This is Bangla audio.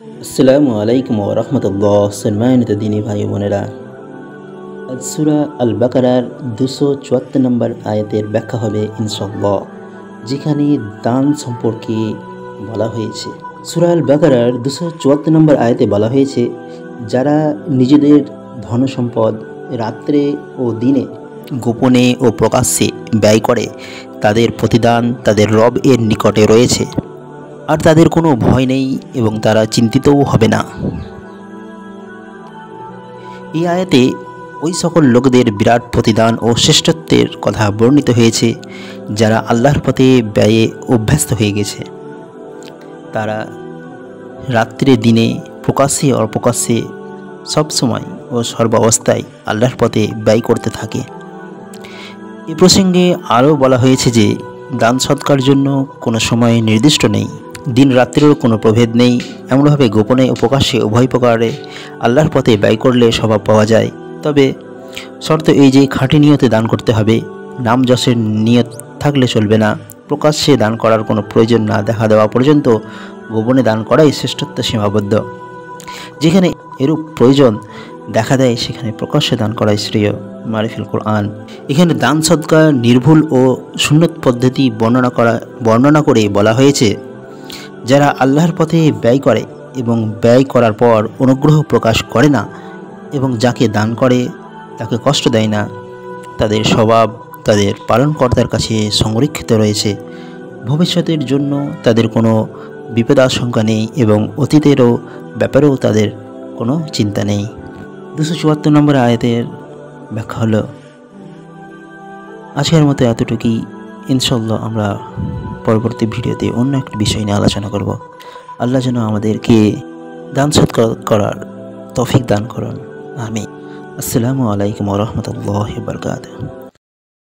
আসসালামু আলাইকুম ওয়া রাহমাতুল্লাহ। সম্মানিত দিনী ভাই বোনেরা, আজ সূরা আল বাকারার 274 নম্বর আয়াতের ব্যাখ্যা হবে ইনশাআল্লাহ, যেখানে দান সম্পর্কে বলা হয়েছে। সূরা আল বাকারার 274 নম্বর আয়াতে বলা হয়েছে, যারা নিজেদের ধন সম্পদ রাত্রে ও দিনে গোপনে ও প্রকাশ্যে ব্যয় করে, তাদের প্রতিদান তাদের রব এর নিকটে রয়েছে, আর তাদের কোনো ভয় নেই এবং তারা চিন্তিতও হবে না। এই আয়াতে ওই সকল লোকদের বিরাট প্রতিদান ও শ্রেষ্ঠত্বের কথা বর্ণিত হয়েছে, যারা আল্লাহর পথে ব্যয়ে অভ্যস্ত হয়ে গেছে। তারা রাত্রে দিনে প্রকাশ্যে অপ্রকাশ্যে সবসময় ও সর্বাবস্থায় আল্লাহর পথে ব্যয় করতে থাকে। এ প্রসঙ্গে আরও বলা হয়েছে যে দান সৎকার জন্য কোনো সময় নির্দিষ্ট নেই, দিন রাত্রেরও কোনো প্রভেদ নেই। এমনভাবে গোপনে ও প্রকাশ্যে উভয় প্রকারে আল্লাহর পথে ব্যয় করলে স্বভাব পাওয়া যায়। তবে শর্ত এই যে খাঁটি নিয়তে দান করতে হবে, নাম যশের নিয়ত থাকলে চলবে না। প্রকাশ্যে দান করার কোনো প্রয়োজন না দেখা দেওয়া পর্যন্ত গোপনে দান করাই শ্রেষ্ঠত্ব সীমাবদ্ধ। যেখানে এরূপ প্রয়োজন দেখা দেয় সেখানে প্রকাশ্যে দান করাই শ্রেয়। মারিফুল কোরআন। এখানে দান সদকা নির্ভুল ও সুন্নত পদ্ধতি বর্ণনা করে বলা হয়েছে, যারা আল্লাহর পথে ব্যয় করে এবং ব্যয় করার পর অনুগ্রহ প্রকাশ করে না এবং যাকে দান করে তাকে কষ্ট দেয় না, তাদের স্বভাব তাদের পালনকর্তার কাছে সংরক্ষিত রয়েছে। ভবিষ্যতের জন্য তাদের কোনো বিপদাশঙ্কা নেই এবং অতীতেরও ব্যাপারেও তাদের কোনো চিন্তা নেই। 274 নম্বর আয়াতের ব্যাখ্যা হলো। আজকের মতো এতটুকুই। ইনশাআল্লাহ আমরা পরবর্তী ভিডিওতে অন্য একটি বিষয় নিয়ে আলোচনা করব। আল্লাহ যেন আমাদেরকে দান সৎকার করার তৌফিক দান করুন। আমিন। আসসালামু আলাইকুম ওয়া রাহমাতুল্লাহি ওয়া বারাকাতুহু।